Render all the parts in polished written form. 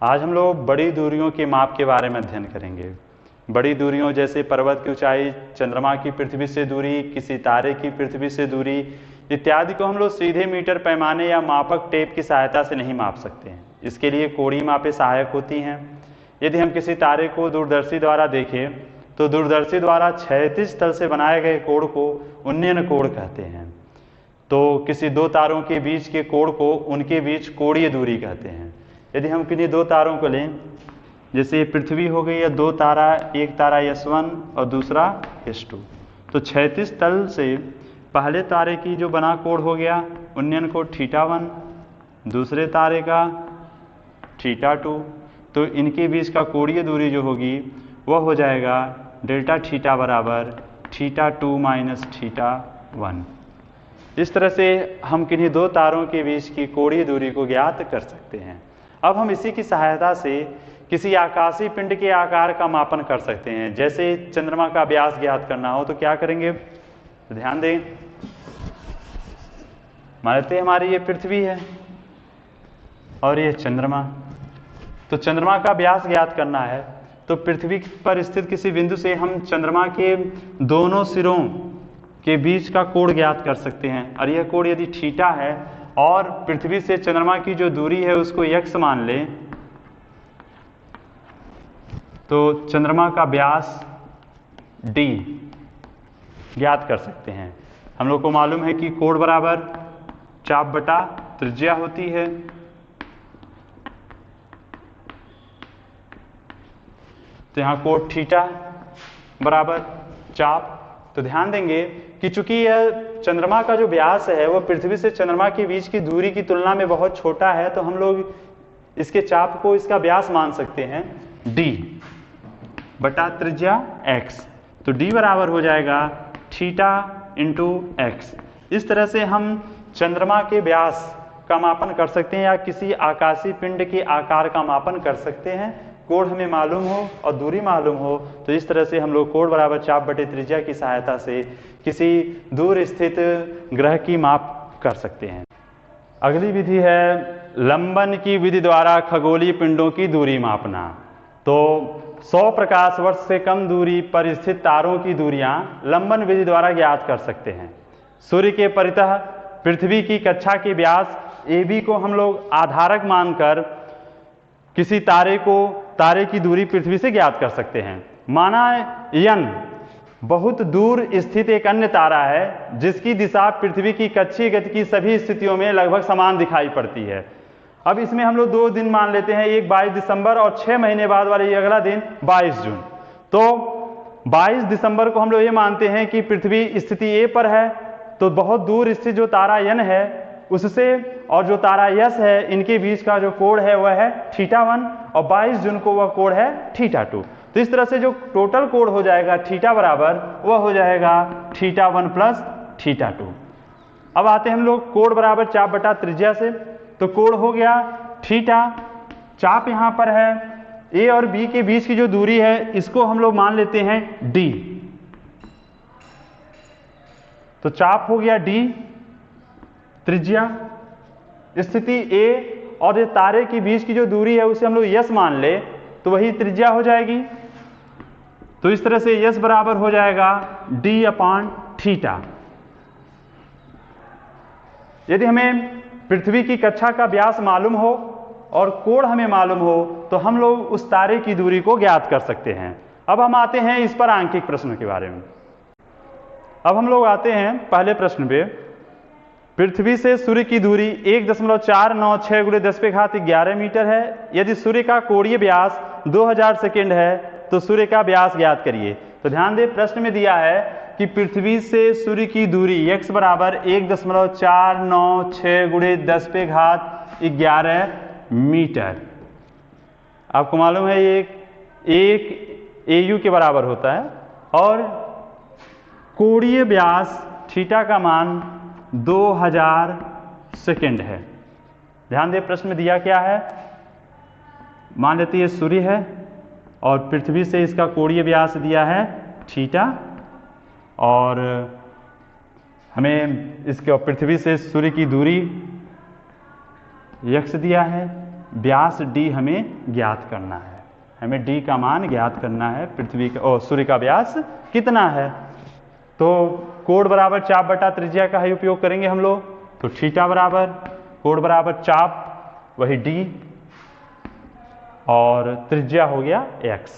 आज हम लोग बड़ी दूरियों के माप के बारे में अध्ययन करेंगे। बड़ी दूरियों जैसे पर्वत की ऊंचाई, चंद्रमा की पृथ्वी से दूरी, किसी तारे की पृथ्वी से दूरी इत्यादि को हम लोग सीधे मीटर पैमाने या मापक टेप की सहायता से नहीं माप सकते हैं। इसके लिए कोणीय मापें सहायक होती हैं। यदि हम किसी तारे को दूरदर्शी द्वारा देखें तो दूरदर्शी द्वारा क्षैतिज तल से बनाए गए कोण को उन्नयन कोण कहते हैं। तो किसी दो तारों के बीच के कोण को उनके बीच कोणीय दूरी कहते हैं। यदि हम किन्हीं दो तारों को लें, जैसे पृथ्वी हो गई या दो तारा, एक तारा S1 और दूसरा S2, तो क्षैतिज तल से पहले तारे की जो बना कोण हो गया उन्नयन कोण θ1, दूसरे तारे का θ2, तो इनके बीच का कोणीय दूरी जो होगी वह हो जाएगा डेल्टा थीटा बराबर θ2 माइनस θ1। इस तरह से हम किन्हीं दो तारों के बीच की कोणीय दूरी को ज्ञात कर सकते हैं। अब हम इसी की सहायता से किसी आकाशीय पिंड के आकार का मापन कर सकते हैं। जैसे चंद्रमा का व्यास ज्ञात करना हो तो क्या करेंगे, तो ध्यान दें, मान लेते हैं हमारी ये पृथ्वी है और ये चंद्रमा। तो चंद्रमा का व्यास ज्ञात करना है तो पृथ्वी पर स्थित किसी बिंदु से हम चंद्रमा के दोनों सिरों के बीच का कोण ज्ञात कर सकते हैं। और यह कोण यदि थीटा है और पृथ्वी से चंद्रमा की जो दूरी है उसको x मान लें, तो चंद्रमा का व्यास d ज्ञात कर सकते हैं। हम लोग को मालूम है कि कोण बराबर चाप बटा त्रिज्या होती है। तो यहाँ कोण थीटा बराबर चाप। तो ध्यान देंगे कि चूंकि यह चंद्रमा का जो व्यास है वह पृथ्वी से चंद्रमा के बीच की दूरी की तुलना में बहुत छोटा है, तो हम लोग इसके चाप को इसका व्यास मान सकते हैं d बटा त्रिज्या x। तो d बराबर हो जाएगा थीटा इंटू x। इस तरह से हम चंद्रमा के व्यास का मापन कर सकते हैं या किसी आकाशीय पिंड के आकार का मापन कर सकते हैं। कोण हमें मालूम हो और दूरी मालूम हो तो इस तरह से हम लोग कोण बराबर चाप बटे त्रिज्या की सहायता से किसी दूर स्थित ग्रह की माप कर सकते हैं। अगली विधि है लंबन की विधि द्वारा खगोलीय पिंडों की दूरी मापना। तो 100 प्रकाश वर्ष से कम दूरी पर स्थित तारों की दूरियां लंबन विधि द्वारा ज्ञात कर सकते हैं। सूर्य के परितः पृथ्वी की कक्षा के व्यास AB को हम लोग आधारक मानकर किसी तारे की दूरी पृथ्वी से ज्ञात कर सकते हैं। माना यन बहुत दूर स्थित एक अन्य तारा है जिसकी दिशा पृथ्वी की कक्षीय गति की सभी स्थितियों में लगभग समान दिखाई पड़ती है। अब इसमें हम लोग 2 दिन मान लेते हैं, एक 22 दिसंबर और 6 महीने बाद वाले ये अगला दिन 22 जून। तो 22 दिसंबर को हम लोग ये मानते हैं कि पृथ्वी स्थिति A पर है, तो बहुत दूर स्थित जो तारा यन है उससे और जो तारा यस है इनके बीच का जो कोण है वह है θ1 और 22 जून को वह कोण है θ2। तो इस तरह से जो टोटल कोण हो जाएगा थीटा बराबर वह हो जाएगा θ1 प्लस θ2। अब आते हैं हम लोग कोण बराबर चाप बटा त्रिज्या से। तो कोण हो गया थीटा, चाप यहां पर है, A और B के बीच की जो दूरी है इसको हम लोग मान लेते हैं d। तो चाप हो गया d, त्रिज्या, स्थिति A और ये तारे के बीच की जो दूरी है उसे हम लोग s मान ले तो वही त्रिज्या हो जाएगी। तो इस तरह से s बराबर हो जाएगा d अपान थीटा। यदि हमें पृथ्वी की कक्षा का व्यास मालूम हो और कोण हमें मालूम हो तो हम लोग उस तारे की दूरी को ज्ञात कर सकते हैं। अब हम आते हैं इस पर आंकिक प्रश्न के बारे में। अब हम लोग आते हैं पहले प्रश्न पे। पृथ्वी से सूर्य की दूरी 1.496 × 10⁻11 मीटर है। यदि सूर्य का कोणीय व्यास 2000 सेकेंड है तो सूर्य का व्यास ज्ञात करिए। तो ध्यान दें, प्रश्न में दिया है कि पृथ्वी से सूर्य की दूरी x बराबर 1.496 × 10⁻11 मीटर। आपको मालूम है ये एक AU के बराबर होता है और कोणीय व्यास थीटा का मान 2000 सेकेंड है। ध्यान दें, प्रश्न में दिया क्या है, मान लेते हैं सूर्य है और पृथ्वी से इसका कोणीय व्यास दिया है थीटा और हमें इसके पृथ्वी से सूर्य की दूरी x दिया है व्यास d हमें ज्ञात करना है, हमें d का मान ज्ञात करना है, पृथ्वी का सूर्य का व्यास कितना है। तो कोण बराबर चाप बटा त्रिज्या का ही उपयोग करेंगे हम लोग। तो थीटा बराबर कोण बराबर चाप वही d और त्रिज्या हो गया x।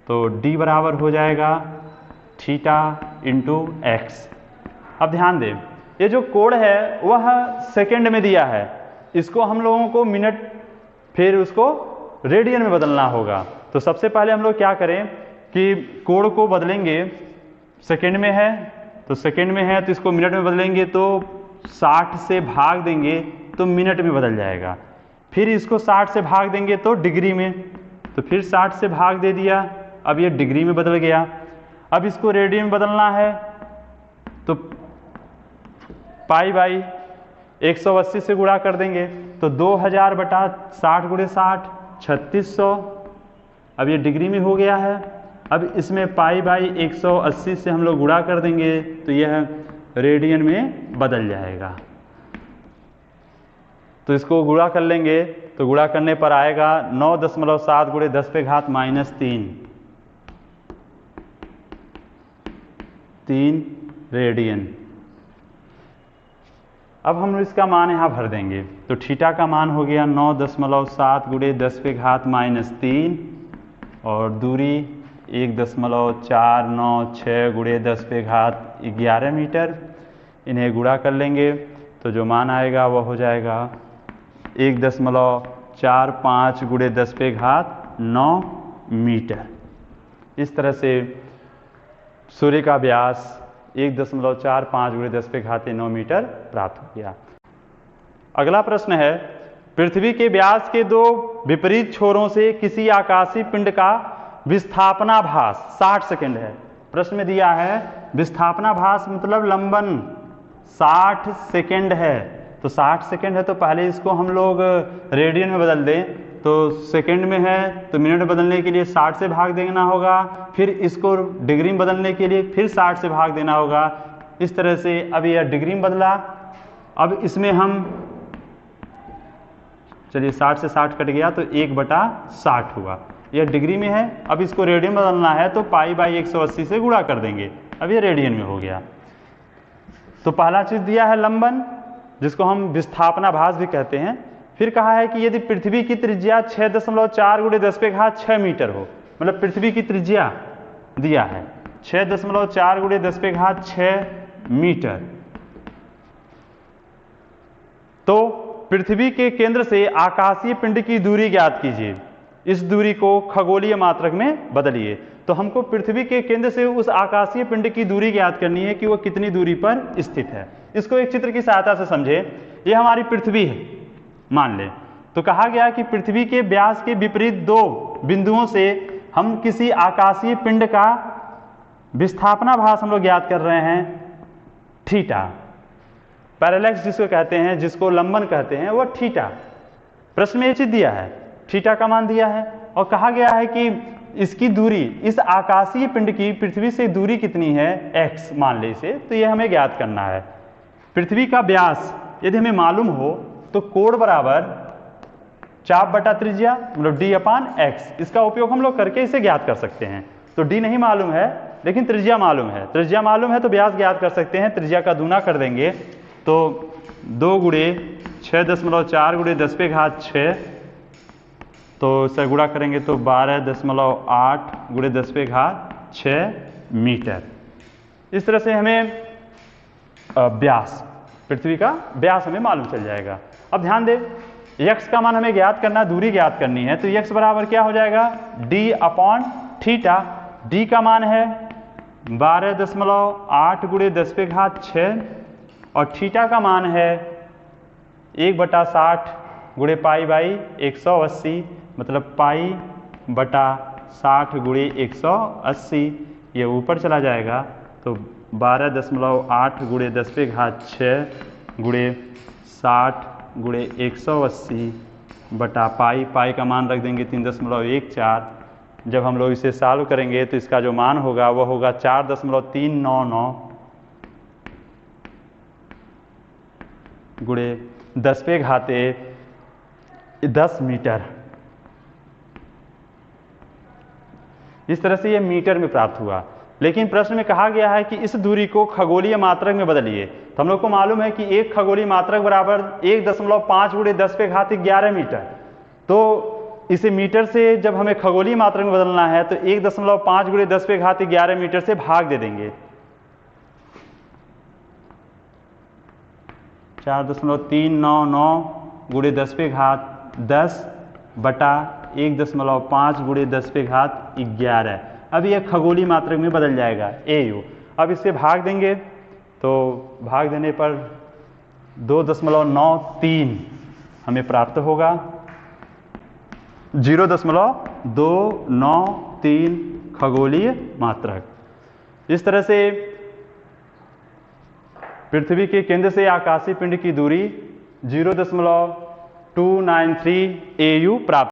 तो d बराबर हो जाएगा थीटा इंटू एक्स। अब ध्यान दें, ये जो कोण है वह सेकंड में दिया है, इसको हम लोगों को मिनट फिर उसको रेडियन में बदलना होगा। तो सबसे पहले हम लोग क्या करें कि कोण को बदलेंगे, सेकंड में है तो सेकंड में है तो इसको मिनट में बदलेंगे, तो 60 से भाग देंगे तो मिनट में बदल जाएगा। फिर इसको 60 से भाग देंगे तो डिग्री में, तो फिर 60 से भाग दे दिया, अब ये डिग्री में बदल गया। अब इसको रेडियन में बदलना है तो पाई बाई 180 से गुणा कर देंगे, तो 2000 बटा 60 गुणे 60 3600। अब ये डिग्री में हो गया है। अब इसमें पाई बाई 180 से हम लोग गुणा कर देंगे तो यह रेडियन में बदल जाएगा। तो इसको गुणा कर लेंगे तो गुणा करने पर आएगा 9.7 गुणे 10 पे घात -3 रेडियन। अब हम इसका मान यहाँ भर देंगे, तो थीटा का मान हो गया 9.7 गुणे 10 पे घात -3 और दूरी 1.496 गुणे 10 पे घात 11 मीटर। इन्हें गुणा कर लेंगे तो जो मान आएगा वह हो जाएगा 1.45 गुणे 10 पे घात 9 मीटर। इस तरह से सूर्य का व्यास 1.45 गुणे 10 पे घात 9 मीटर प्राप्त हो गया। अगला प्रश्न है, पृथ्वी के व्यास के दो विपरीत छोरों से किसी आकाशीय पिंड का विस्थापनाभास 60 सेकंड है। प्रश्न में दिया है विस्थापनाभास मतलब लंबन 60 सेकंड है। तो 60 सेकंड है तो पहले इसको हम लोग रेडियन में बदल दें, तो सेकंड में है तो मिनट में बदलने के लिए 60 से भाग देना होगा, फिर इसको डिग्री में बदलने के लिए फिर 60 से भाग देना होगा। इस तरह से अब यह डिग्री में बदला। अब इसमें हम चलिए 60 से 60 कट गया तो 1/60 हुआ, यह डिग्री में है। अब इसको रेडियन में बदलना है तो पाई बाई 180 से गुणा कर देंगे, अब ये रेडियन में हो गया। तो पहला चीज दिया है लंबन, जिसको हम विस्थापनाभास भी कहते हैं। फिर कहा है कि यदि पृथ्वी की त्रिज्या 6.4 गुणे 10 पे घात 6 मीटर हो, मतलब पृथ्वी की त्रिज्या दिया है 6.4 गुणे 10 पे घात 6 मीटर, तो पृथ्वी के केंद्र से आकाशीय पिंड की दूरी ज्ञात कीजिए। इस दूरी को खगोलीय मात्रक में बदलिए। तो हमको पृथ्वी के केंद्र से उस आकाशीय पिंड की दूरी ज्ञात करनी है कि वह कितनी दूरी पर स्थित है। इसको एक चित्र की सहायता से समझे। यह हमारी पृथ्वी है मान ले, तो कहा गया कि पृथ्वी के व्यास के विपरीत दो बिंदुओं से हम किसी आकाशीय पिंड का विस्थापनाभास हम लोग ज्ञात कर रहे हैं थीटा। पैरेलैक्स जिसको कहते हैं, जिसको लंबन कहते हैं, वह थीटा। प्रश्न में यह चीज दिया है, थीटा का मान दिया है और कहा गया है कि इसकी दूरी, इस आकाशीय पिंड की पृथ्वी से दूरी कितनी है, x मान ले इसे, तो यह हमें ज्ञात करना है। पृथ्वी का व्यास यदि हमें मालूम हो तो कोण बराबर चाप बटा त्रिज्या मतलब d/x, इसका उपयोग हम लोग करके इसे ज्ञात कर सकते हैं। तो d नहीं मालूम है लेकिन त्रिज्या मालूम है, त्रिज्या मालूम है तो व्यास ज्ञात कर सकते हैं। त्रिज्या का दूना कर देंगे तो 2 गुणे 6.4 गुणे 10 पे घात 6, तो इससे गुणा करेंगे तो 12.8 गुणे 10 पे घात 6 मीटर। इस तरह से हमें व्यास, पृथ्वी का व्यास हमें मालूम चल जाएगा। अब ध्यान दें, x का मान हमें ज्ञात करना, दूरी ज्ञात करनी है, तो x बराबर क्या हो जाएगा d/थीटा। d का मान है 12.8 गुणे 10 पे घात 6 और थीटा का मान है 1/60 गुणे पाई बाई 180, मतलब पाई बटा 60 गुणे 180। ये ऊपर चला जाएगा तो 12.8 गुणे 10 पे घात 6 गुणे 60 गुणे 180 बटा पाई, पाई का मान रख देंगे 3.14। जब हम लोग इसे सॉल्व करेंगे तो इसका जो मान होगा वह होगा 4.399 गुणे 10 पे घाते 10 मीटर। इस तरह से ये मीटर में प्राप्त हुआ। लेकिन प्रश्न में कहा गया है कि इस दूरी को खगोलीय मात्रक में बदलिए। तो हम लोग को मालूम है कि एक खगोलीय मात्रक बराबर 1.5 × 10⁻11 मीटर। तो इसे मीटर से जब हमें खगोलीय मात्रक में बदलना है तो 1.5 × 10⁻11 मीटर से भाग दे देंगे। 4.399 × 10⁻10 बटा 1.5 × 10⁻11। अब यह खगोलीय मात्रक में बदल जाएगा AU। अब इसे भाग देंगे तो भाग देने पर 2.93 हमें प्राप्त होगा। 0.293 खगोलीय मात्रक। इस तरह से पृथ्वी के केंद्र से आकाशीय पिंड की दूरी 0.293 AU प्राप्त